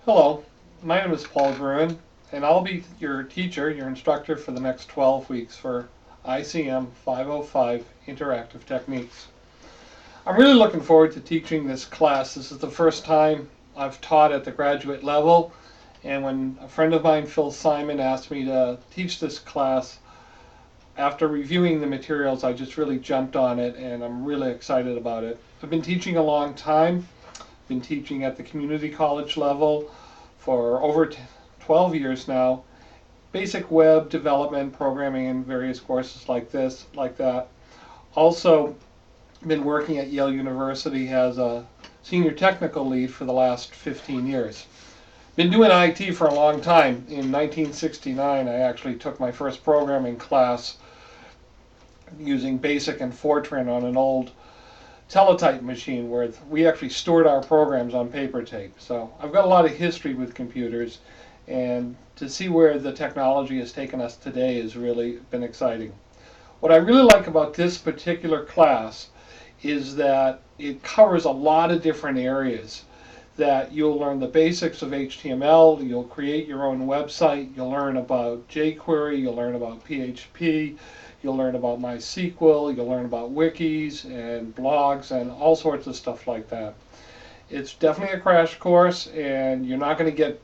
Hello, my name is Paul Gruhn, and I'll be your teacher, your instructor for the next 12 weeks for ICM505 Interactive Techniques. I'm really looking forward to teaching this class. This is the first time I've taught at the graduate level, and when a friend of mine, Phil Simon, asked me to teach this class, after reviewing the materials, I just really jumped on it, and I'm really excited about it. I've been teaching a long time, been teaching at the community college level for over 12 years now. Basic web development, programming, and various courses like that. Also, been working at Yale University as a senior technical lead for the last 15 years. Been doing IT for a long time. In 1969, I actually took my first programming class using BASIC and Fortran on an old teletype machine where we actually stored our programs on paper tape. So I've got a lot of history with computers, and to see where the technology has taken us today has really been exciting. What I really like about this particular class is that it covers a lot of different areas. That you'll learn the basics of HTML, you'll create your own website, you'll learn about jQuery, you'll learn about PHP, you'll learn about MySQL, you'll learn about wikis and blogs and all sorts of stuff like that. It's definitely a crash course, and you're not going to get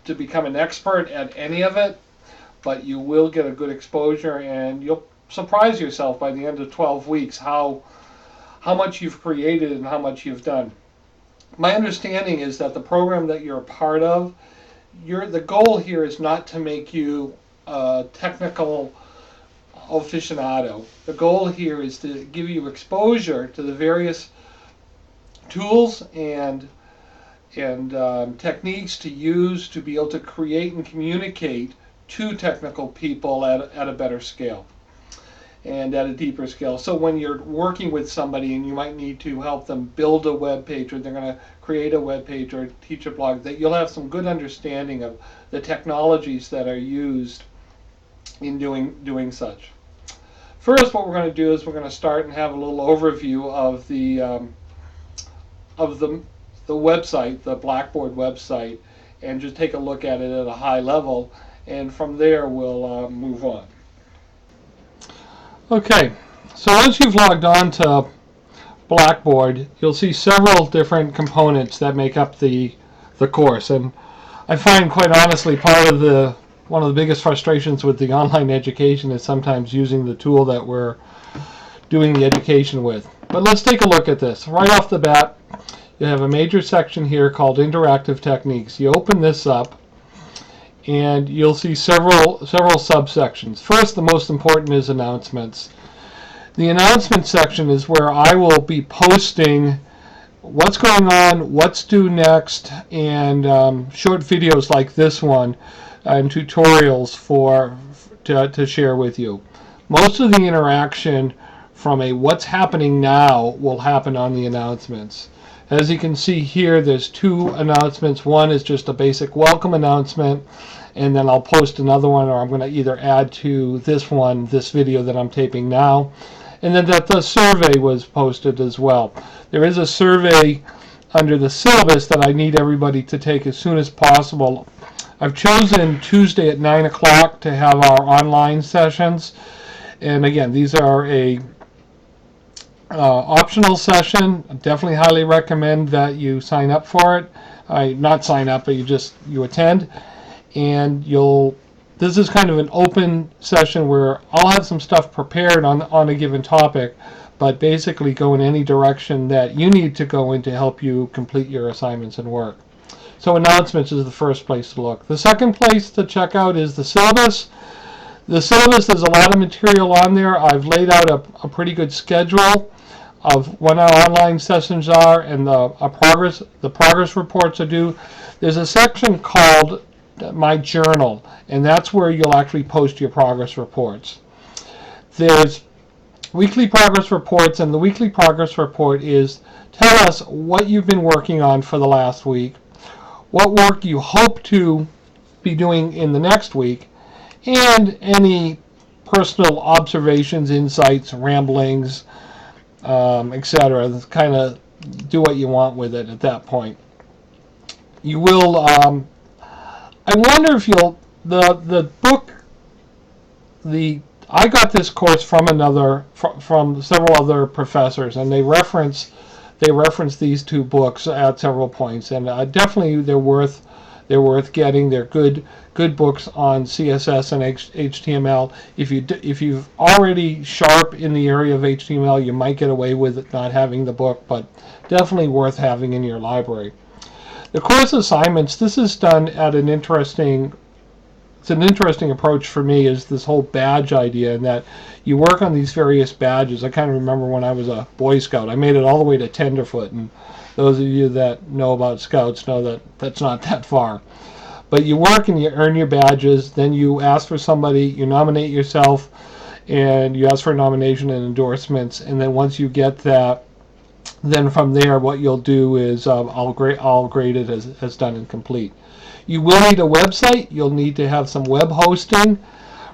to become an expert at any of it, but you will get a good exposure, and you'll surprise yourself by the end of 12 weeks how much you've created and how much you've done. My understanding is that the program that you're a part of, the goal here is not to make you a technical aficionado. The goal here is to give you exposure to the various tools and techniques to use to be able to create and communicate to technical people at a better scale and at a deeper scale. So when you're working with somebody and you might need to help them build a web page, or they're going to create a web page or teach a blog, that you'll have some good understanding of the technologies that are used in doing such. First, what we're going to do is we're going to start and have a little overview of the website, the Blackboard website, and just take a look at it at a high level, and from there we'll move on. Okay, so once you've logged on to Blackboard, you'll see several different components that make up the course, and I find, quite honestly, one of the biggest frustrations with the online education is sometimes using the tool that we're doing the education with. But let's take a look at this. Right off the bat, you have a major section here called Interactive Techniques. You open this up, and you'll see several subsections. First, the most important is announcements. The announcement section is where I will be posting what's going on, what's due next, and short videos like this one, and tutorials to share with you. Most of the interaction from a what's happening now will happen on the announcements. As you can see here, there's two announcements. One is just a basic welcome announcement, and then I'll post another one, or I'm going to either add to this video that I'm taping now, and then that the survey was posted as well. There is a survey under the syllabus that I need everybody to take as soon as possible. I've chosen Tuesday at 9 o'clock to have our online sessions, and again, these are a optional session. I definitely highly recommend that you sign up for it. Not sign up, but you attend, and this is kind of an open session where I'll have some stuff prepared on a given topic, but basically go in any direction that you need to go in to help you complete your assignments and work. So announcements is the first place to look. The second place to check out is the syllabus. The syllabus, there's a lot of material on there. I've laid out a pretty good schedule of when our online sessions are, and the progress reports are due. There's a section called My Journal, and that's where you'll actually post your progress reports. There's weekly progress reports, and the weekly progress report is tell us what you've been working on for the last week, what work you hope to be doing in the next week, and any personal observations, insights, ramblings, etc. Kind of do what you want with it at that point. You will. I wonder if you'll the book. I got this course from from several other professors, and they reference these two books at several points, and definitely they're worth getting. They're good books on CSS and HTML. If you've already sharp in the area of HTML, you might get away with it not having the book, but definitely worth having in your library. The course assignments, this is done at an interesting approach for me, is this whole badge idea, and that you work on these various badges. I kind of remember when I was a Boy Scout, I made it all the way to Tenderfoot, and those of you that know about Scouts know that that's not that far. But you work and you earn your badges, then you ask for somebody, you nominate yourself, and you ask for a nomination and endorsements, and then once you get that, then from there what you'll do is I'll grade it as done and complete. You will need a website. You'll need to have some web hosting.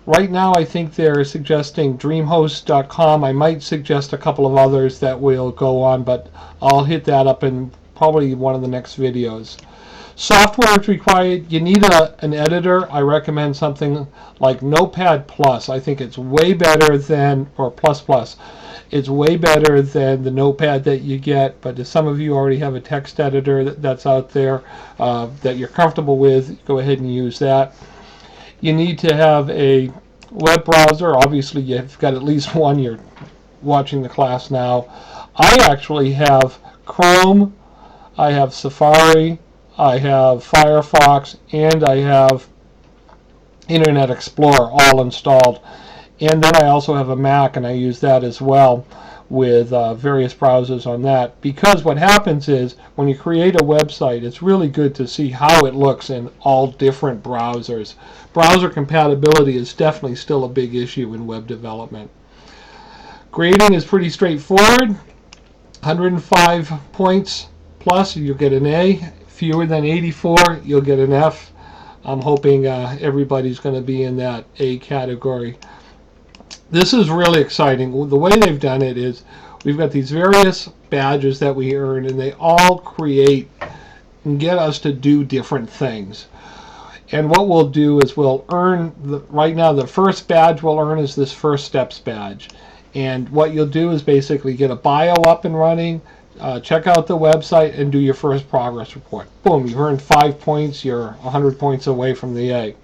Right now I think they're suggesting dreamhost.com. I might suggest a couple of others that will go on, but I'll hit that up in probably one of the next videos. Software is required. You need an editor. I recommend something like Notepad+. I think it's way better than, or ++. It's way better than the Notepad that you get, but if some of you already have a text editor that's out there that you're comfortable with, go ahead and use that. You need to have a web browser. Obviously, you've got at least one. You're watching the class now. I actually have Chrome, I have Safari, I have Firefox, and I have Internet Explorer all installed. And then I also have a Mac, and I use that as well with various browsers on that. Because what happens is when you create a website, it's really good to see how it looks in all different browsers. Browser compatibility is definitely still a big issue in web development. Grading is pretty straightforward. 105 points plus, you'll get an A. Fewer than 84, you'll get an F. I'm hoping everybody's going to be in that A category. This is really exciting. The way they've done it is we've got these various badges that we earn, and they all create and get us to do different things. And what we'll do is we'll earn, right now the first badge we'll earn is this First Steps badge. And what you'll do is basically get a bio up and running, check out the website, and do your first progress report. Boom, you've earned 5 points, you're 100 points away from the A.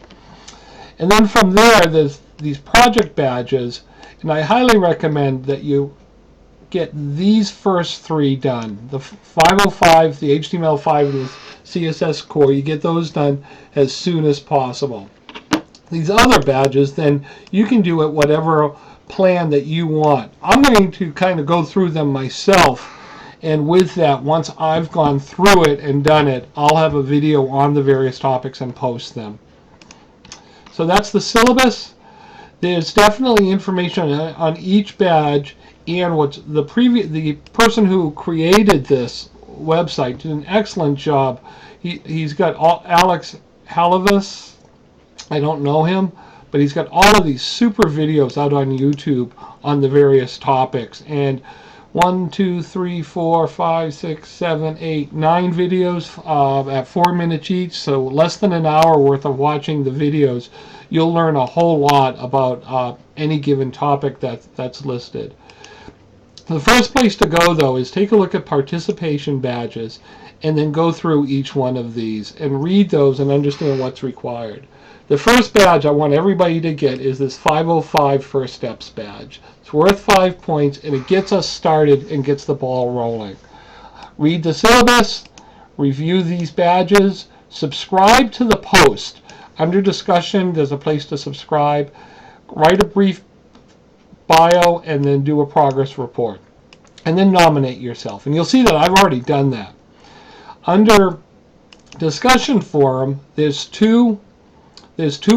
And then from there, there's these project badges, and I highly recommend that you get these first three done. The 505, the HTML5, and the CSS core, you get those done as soon as possible. These other badges, then you can do it whatever plan that you want. I'm going to kind of go through them myself, and with that, once I've gone through it and done it, I'll have a video on the various topics and post them. So that's the syllabus. There's definitely information on each badge, and what's the person who created this website did an excellent job. He's got Alex Halavis. I don't know him, but he's got all of these super videos out on YouTube on the various topics. And 1, 2, 3, 4, 5, 6, 7, 8, 9 videos at 4 minutes each, so less than an hour worth of watching the videos. You'll learn a whole lot about any given topic that's listed. The first place to go, though, is take a look at participation badges and then go through each one of these and read those and understand what's required. The first badge I want everybody to get is this 505 First Steps badge. It's worth 5 points, and it gets us started and gets the ball rolling. Read the syllabus, review these badges, subscribe to the post. Under discussion, there's a place to subscribe. Write a brief bio and then do a progress report. And then nominate yourself. And you'll see that I've already done that. Under discussion forum, there's two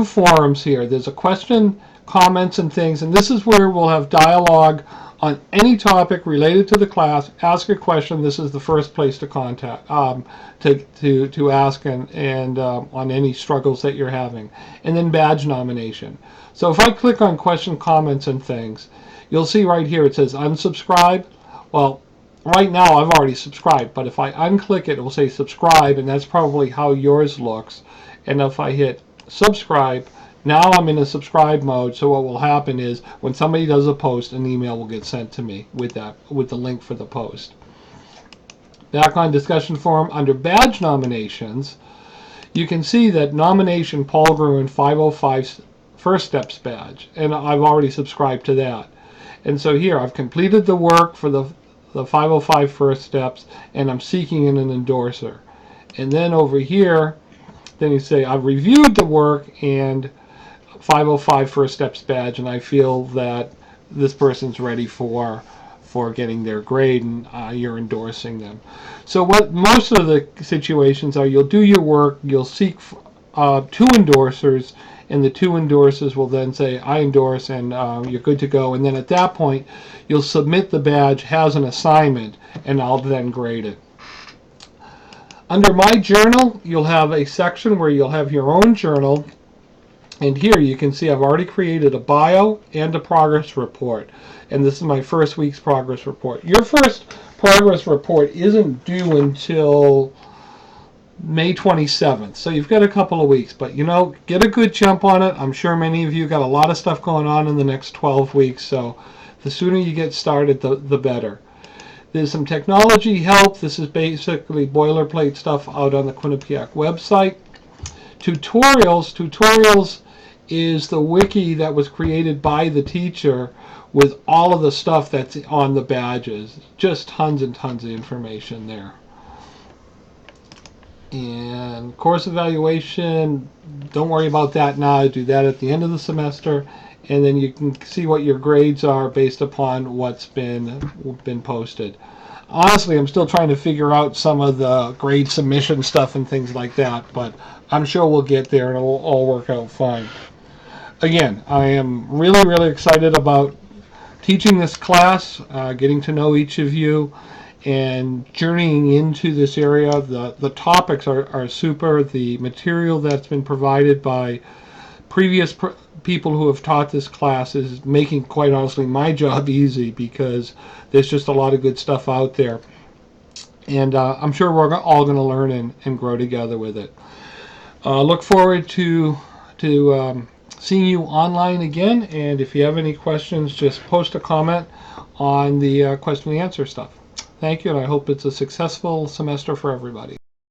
forums here. There's a question, comments, and things, and this is where we'll have dialogue on any topic related to the class. Ask a question. This is the first place to contact to ask and on any struggles that you're having. And then badge nomination. So if I click on question, comments, and things, you'll see right here it says unsubscribe. Well, right now I've already subscribed, but if I unclick it, it will say subscribe, and that's probably how yours looks. And if I hit subscribe, now I'm in a subscribe mode, so what will happen is when somebody does a post, an email will get sent to me with the link for the post. Back on discussion forum, under badge nominations, you can see that nomination Paul Gruhn 505 First Steps badge, and I've already subscribed to that. And so here, I've completed the work for the 505 First Steps, and I'm seeking an endorser. And then over here, then you say, I've reviewed the work and 505 First Steps badge, and I feel that this person's ready for getting their grade, and you're endorsing them. So what most of the situations are, you'll do your work, you'll seek 2 endorsers, and the 2 endorsers will then say, I endorse, and you're good to go. And then at that point, you'll submit the badge as an assignment, and I'll then grade it. Under My Journal, you'll have a section where you'll have your own journal. And here you can see I've already created a bio and a progress report. And this is my first week's progress report. Your first progress report isn't due until May 27th. So you've got a couple of weeks. But, get a good jump on it. I'm sure many of you got a lot of stuff going on in the next 12 weeks. So the sooner you get started, the better. There's some technology help. This is basically boilerplate stuff out on the Quinnnipiac website. Tutorials is the wiki that was created by the teacher with all of the stuff that's on the badges. Just tons and tons of information there. And course evaluation, don't worry about that now. Do that at the end of the semester, and then you can see what your grades are based upon what's been posted. Honestly, I'm still trying to figure out some of the grade submission stuff and things like that, but I'm sure we'll get there and it'll all work out fine. Again, I am really, really excited about teaching this class, getting to know each of you, and journeying into this area. The topics are super. The material that's been provided by previous people who have taught this class is making, quite honestly, my job easy, because there's just a lot of good stuff out there. And I'm sure we're all going to learn and grow together with it. Look forward to seeing you online again, and if you have any questions, just post a comment on the question and answer stuff. Thank you, and I hope it's a successful semester for everybody.